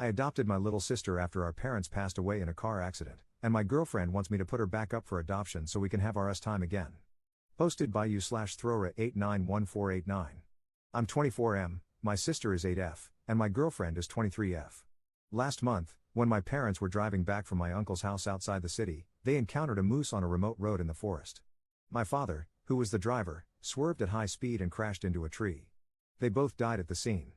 I adopted my little sister after our parents passed away in a car accident, and my girlfriend wants me to put her back up for adoption so we can have our time again. Posted by you/Throra891489. I'm 24M, my sister is 8F, and my girlfriend is 23F. Last month, when my parents were driving back from my uncle's house outside the city, they encountered a moose on a remote road in the forest. My father, who was the driver, swerved at high speed and crashed into a tree. They both died at the scene.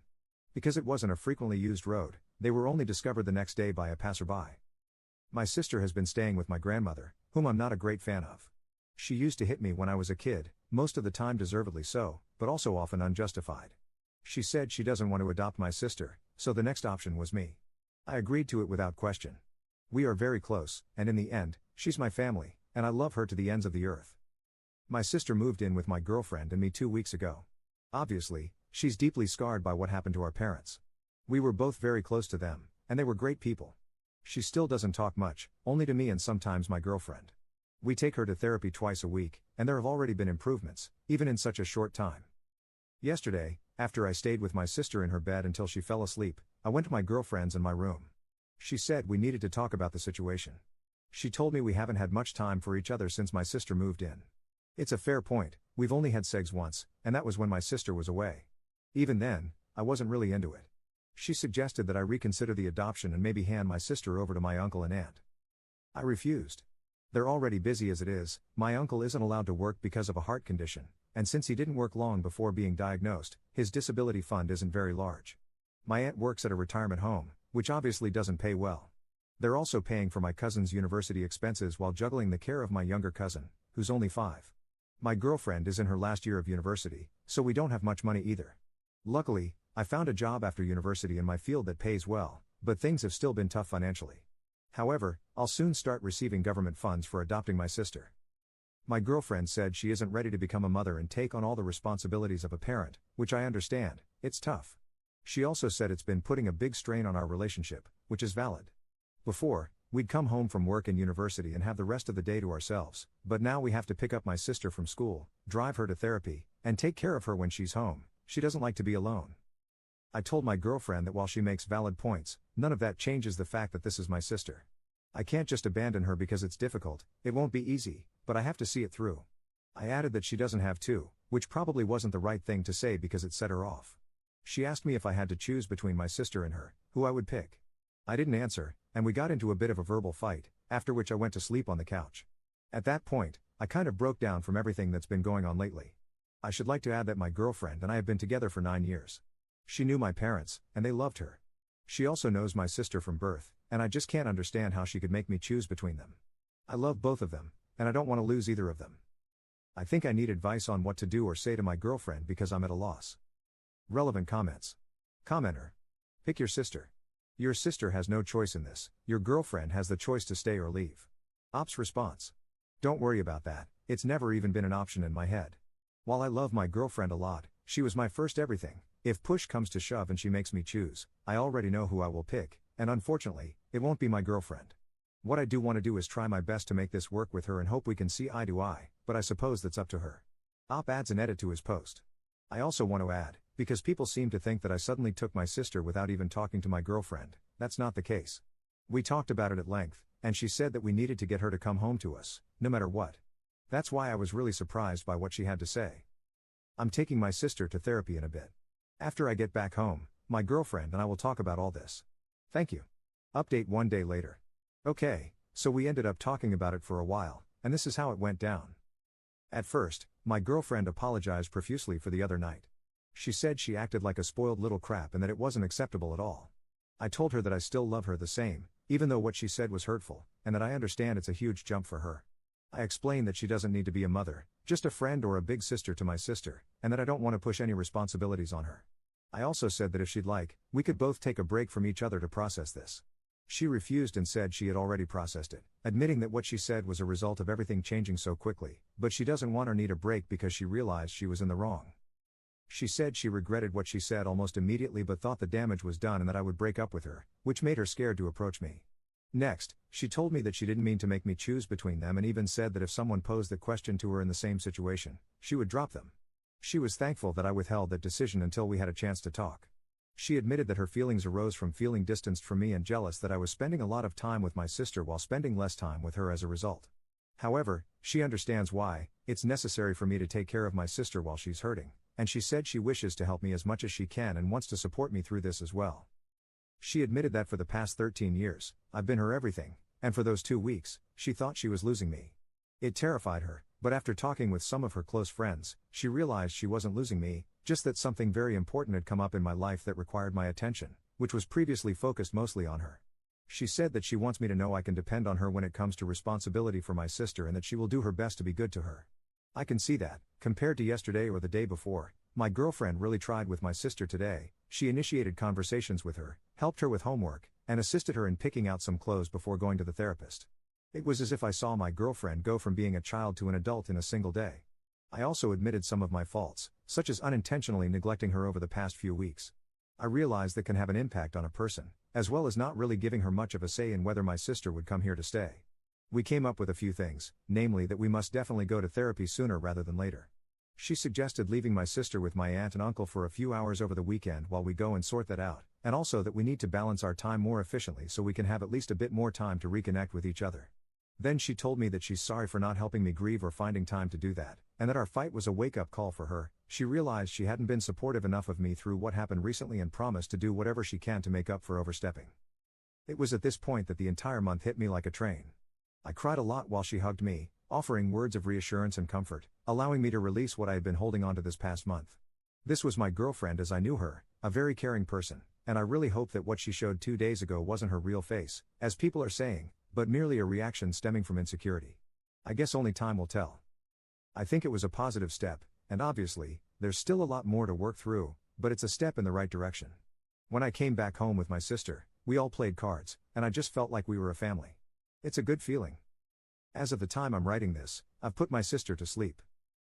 Because it wasn't a frequently used road, they were only discovered the next day by a passerby. My sister has been staying with my grandmother, whom I'm not a great fan of. She used to hit me when I was a kid, most of the time deservedly so, but also often unjustified. She said she doesn't want to adopt my sister, so the next option was me. I agreed to it without question. We are very close, and in the end, she's my family, and I love her to the ends of the earth. My sister moved in with my girlfriend and me 2 weeks ago. Obviously, she's deeply scarred by what happened to our parents. We were both very close to them, and they were great people. She still doesn't talk much, only to me and sometimes my girlfriend. We take her to therapy twice a week, and there have already been improvements, even in such a short time. Yesterday, after I stayed with my sister in her bed until she fell asleep, I went to my girlfriend's in my room. She said we needed to talk about the situation. She told me we haven't had much time for each other since my sister moved in. It's a fair point, we've only had sex once, and that was when my sister was away. Even then, I wasn't really into it. She suggested that I reconsider the adoption and maybe hand my sister over to my uncle and aunt. I refused. They're already busy as it is, my uncle isn't allowed to work because of a heart condition, and since he didn't work long before being diagnosed, his disability fund isn't very large. My aunt works at a retirement home, which obviously doesn't pay well. They're also paying for my cousin's university expenses while juggling the care of my younger cousin, who's only 5. My girlfriend is in her last year of university, so we don't have much money either. Luckily, I found a job after university in my field that pays well, but things have still been tough financially. However, I'll soon start receiving government funds for adopting my sister. My girlfriend said she isn't ready to become a mother and take on all the responsibilities of a parent, which I understand, it's tough. She also said it's been putting a big strain on our relationship, which is valid. Before, we'd come home from work and university and have the rest of the day to ourselves, but now we have to pick up my sister from school, drive her to therapy, and take care of her when she's home. She doesn't like to be alone. I told my girlfriend that while she makes valid points, none of that changes the fact that this is my sister. I can't just abandon her because it's difficult, it won't be easy, but I have to see it through. I added that she doesn't have to, which probably wasn't the right thing to say because it set her off. She asked me if I had to choose between my sister and her, who I would pick. I didn't answer, and we got into a bit of a verbal fight, after which I went to sleep on the couch. At that point, I kind of broke down from everything that's been going on lately. I should like to add that my girlfriend and I have been together for 9 years. She knew my parents, and they loved her. She also knows my sister from birth, and I just can't understand how she could make me choose between them. I love both of them, and I don't want to lose either of them. I think I need advice on what to do or say to my girlfriend because I'm at a loss. Relevant comments. Commenter. Pick your sister. Your sister has no choice in this, your girlfriend has the choice to stay or leave. Ops response. Don't worry about that, it's never even been an option in my head. While I love my girlfriend a lot, she was my first everything. If push comes to shove and she makes me choose, I already know who I will pick, and unfortunately, it won't be my girlfriend. What I do want to do is try my best to make this work with her and hope we can see eye to eye, but I suppose that's up to her. Op adds an edit to his post. I also want to add, because people seem to think that I suddenly took my sister without even talking to my girlfriend, that's not the case. We talked about it at length, and she said that we needed to get her to come home to us, no matter what. That's why I was really surprised by what she had to say. I'm taking my sister to therapy in a bit. After I get back home, my girlfriend and I will talk about all this. Thank you. Update 1 day later. Okay, so we ended up talking about it for a while, and this is how it went down. At first, my girlfriend apologized profusely for the other night. She said she acted like a spoiled little crap and that it wasn't acceptable at all. I told her that I still love her the same, even though what she said was hurtful, and that I understand it's a huge jump for her. I explained that she doesn't need to be a mother, just a friend or a big sister to my sister, and that I don't want to push any responsibilities on her. I also said that if she'd like, we could both take a break from each other to process this. She refused and said she had already processed it, admitting that what she said was a result of everything changing so quickly, but she doesn't want or need a break because she realized she was in the wrong. She said she regretted what she said almost immediately but thought the damage was done and that I would break up with her, which made her scared to approach me. Next, she told me that she didn't mean to make me choose between them and even said that if someone posed the question to her in the same situation, she would drop them. She was thankful that I withheld that decision until we had a chance to talk. She admitted that her feelings arose from feeling distanced from me and jealous that I was spending a lot of time with my sister while spending less time with her as a result. However, she understands why. It's necessary for me to take care of my sister while she's hurting, and she said she wishes to help me as much as she can and wants to support me through this as well. She admitted that for the past 13 years, I've been her everything, and for those 2 weeks, she thought she was losing me. It terrified her, but after talking with some of her close friends, she realized she wasn't losing me, just that something very important had come up in my life that required my attention, which was previously focused mostly on her. She said that she wants me to know I can depend on her when it comes to responsibility for my sister and that she will do her best to be good to her. I can see that, compared to yesterday or the day before, my girlfriend really tried with my sister today. She initiated conversations with her, helped her with homework, and assisted her in picking out some clothes before going to the therapist. It was as if I saw my girlfriend go from being a child to an adult in a single day. I also admitted some of my faults, such as unintentionally neglecting her over the past few weeks. I realized that can have an impact on a person, as well as not really giving her much of a say in whether my sister would come here to stay. We came up with a few things, namely that we must definitely go to therapy sooner rather than later. She suggested leaving my sister with my aunt and uncle for a few hours over the weekend while we go and sort that out, and also that we need to balance our time more efficiently so we can have at least a bit more time to reconnect with each other. Then she told me that she's sorry for not helping me grieve or finding time to do that, and that our fight was a wake-up call for her. She realized she hadn't been supportive enough of me through what happened recently and promised to do whatever she can to make up for overstepping. It was at this point that the entire month hit me like a train. I cried a lot while she hugged me, offering words of reassurance and comfort, allowing me to release what I had been holding on to this past month. This was my girlfriend as I knew her, a very caring person, and I really hope that what she showed 2 days ago wasn't her real face, as people are saying, but merely a reaction stemming from insecurity. I guess only time will tell. I think it was a positive step, and obviously, there's still a lot more to work through, but it's a step in the right direction. When I came back home with my sister, we all played cards, and I just felt like we were a family. It's a good feeling. As of the time I'm writing this, I've put my sister to sleep.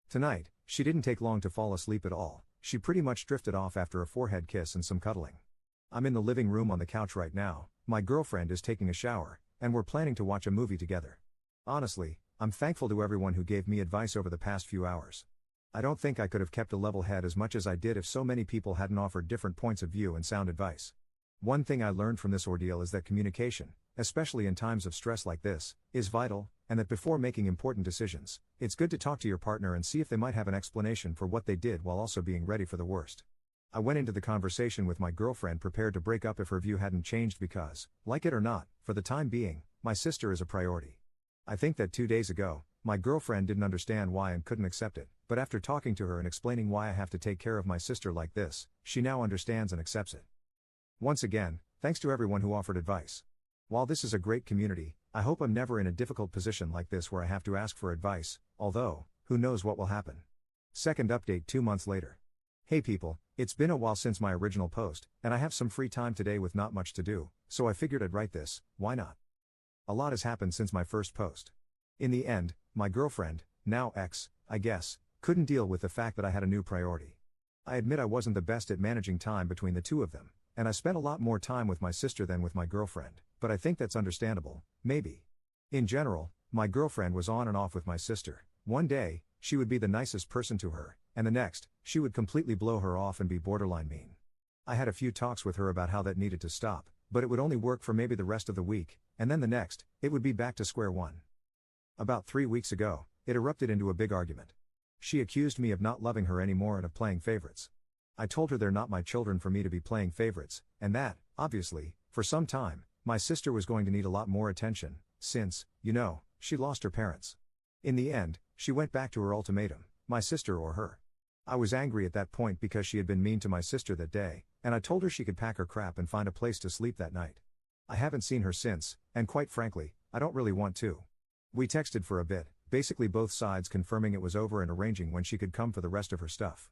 Tonight, she didn't take long to fall asleep at all. She pretty much drifted off after a forehead kiss and some cuddling. I'm in the living room on the couch right now, my girlfriend is taking a shower, and we're planning to watch a movie together. Honestly, I'm thankful to everyone who gave me advice over the past few hours. I don't think I could have kept a level head as much as I did if so many people hadn't offered different points of view and sound advice. One thing I learned from this ordeal is that communication, especially in times of stress like this, is vital, and that before making important decisions, it's good to talk to your partner and see if they might have an explanation for what they did while also being ready for the worst. I went into the conversation with my girlfriend prepared to break up if her view hadn't changed because, like it or not, for the time being, my sister is a priority. I think that 2 days ago, my girlfriend didn't understand why and couldn't accept it, but after talking to her and explaining why I have to take care of my sister like this, she now understands and accepts it. Once again, thanks to everyone who offered advice. While this is a great community, I hope I'm never in a difficult position like this where I have to ask for advice, although, who knows what will happen. Second update 2 months later. Hey people, it's been a while since my original post, and I have some free time today with not much to do, so I figured I'd write this, why not? A lot has happened since my first post. In the end, my girlfriend, now ex, I guess, couldn't deal with the fact that I had a new priority. I admit I wasn't the best at managing time between the two of them, and I spent a lot more time with my sister than with my girlfriend, but I think that's understandable, maybe. In general, my girlfriend was on and off with my sister. One day, she would be the nicest person to her, and the next, she would completely blow her off and be borderline mean. I had a few talks with her about how that needed to stop, but it would only work for maybe the rest of the week, and then the next, it would be back to square one. About 3 weeks ago, it erupted into a big argument. She accused me of not loving her anymore and of playing favorites. I told her they're not my children for me to be playing favorites, and that, obviously, for some time, my sister was going to need a lot more attention, since, she lost her parents. In the end, she went back to her ultimatum, my sister or her. I was angry at that point because she had been mean to my sister that day, and I told her she could pack her crap and find a place to sleep that night. I haven't seen her since, and quite frankly, I don't really want to. We texted for a bit, basically both sides confirming it was over and arranging when she could come for the rest of her stuff.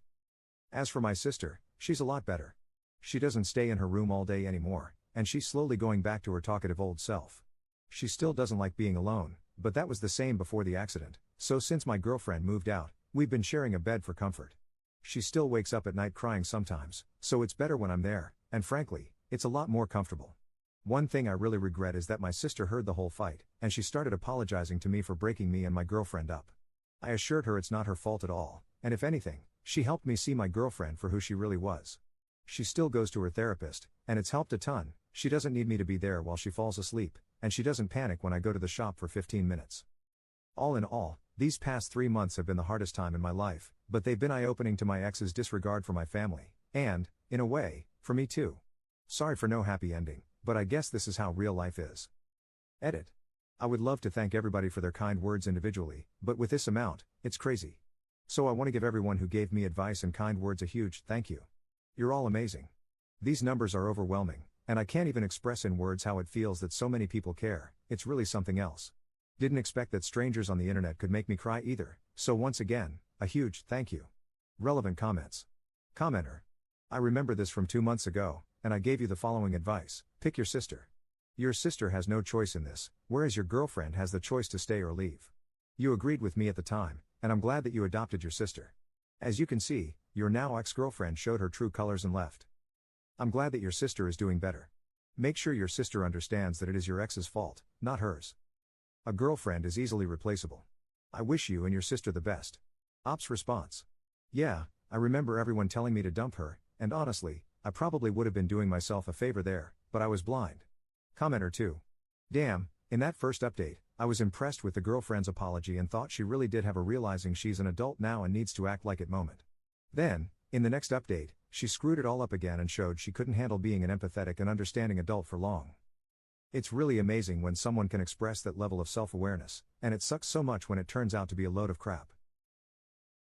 As for my sister, she's a lot better. She doesn't stay in her room all day anymore, and she's slowly going back to her talkative old self. She still doesn't like being alone, but that was the same before the accident, so since my girlfriend moved out, we've been sharing a bed for comfort. She still wakes up at night crying sometimes, so it's better when I'm there, and frankly, it's a lot more comfortable. One thing I really regret is that my sister heard the whole fight, and she started apologizing to me for breaking me and my girlfriend up. I assured her it's not her fault at all, and if anything, she helped me see my girlfriend for who she really was. She still goes to her therapist, and it's helped a ton. She doesn't need me to be there while she falls asleep, and she doesn't panic when I go to the shop for 15 minutes. All in all, these past 3 months have been the hardest time in my life, but they've been eye-opening to my ex's disregard for my family, and, in a way, for me too. Sorry for no happy ending, but I guess this is how real life is. Edit. I would love to thank everybody for their kind words individually, but with this amount, it's crazy. So I want to give everyone who gave me advice and kind words a huge thank you. You're all amazing. These numbers are overwhelming, and I can't even express in words how it feels that so many people care. It's really something else. Didn't expect that strangers on the internet could make me cry either, so once again, a huge thank you. Relevant comments. Commenter. I remember this from 2 months ago, and I gave you the following advice: pick your sister. Your sister has no choice in this, whereas your girlfriend has the choice to stay or leave. You agreed with me at the time, and I'm glad that you adopted your sister. As you can see, your now ex-girlfriend showed her true colors and left. I'm glad that your sister is doing better. Make sure your sister understands that it is your ex's fault, not hers. A girlfriend is easily replaceable. I wish you and your sister the best. Ops response. Yeah, I remember everyone telling me to dump her, and honestly, I probably would have been doing myself a favor there, but I was blind. Commenter 2. Damn, in that first update, I was impressed with the girlfriend's apology and thought she really did have a realizing she's an adult now and needs to act like it moment. Then, in the next update, she screwed it all up again and showed she couldn't handle being an empathetic and understanding adult for long. It's really amazing when someone can express that level of self-awareness, and it sucks so much when it turns out to be a load of crap.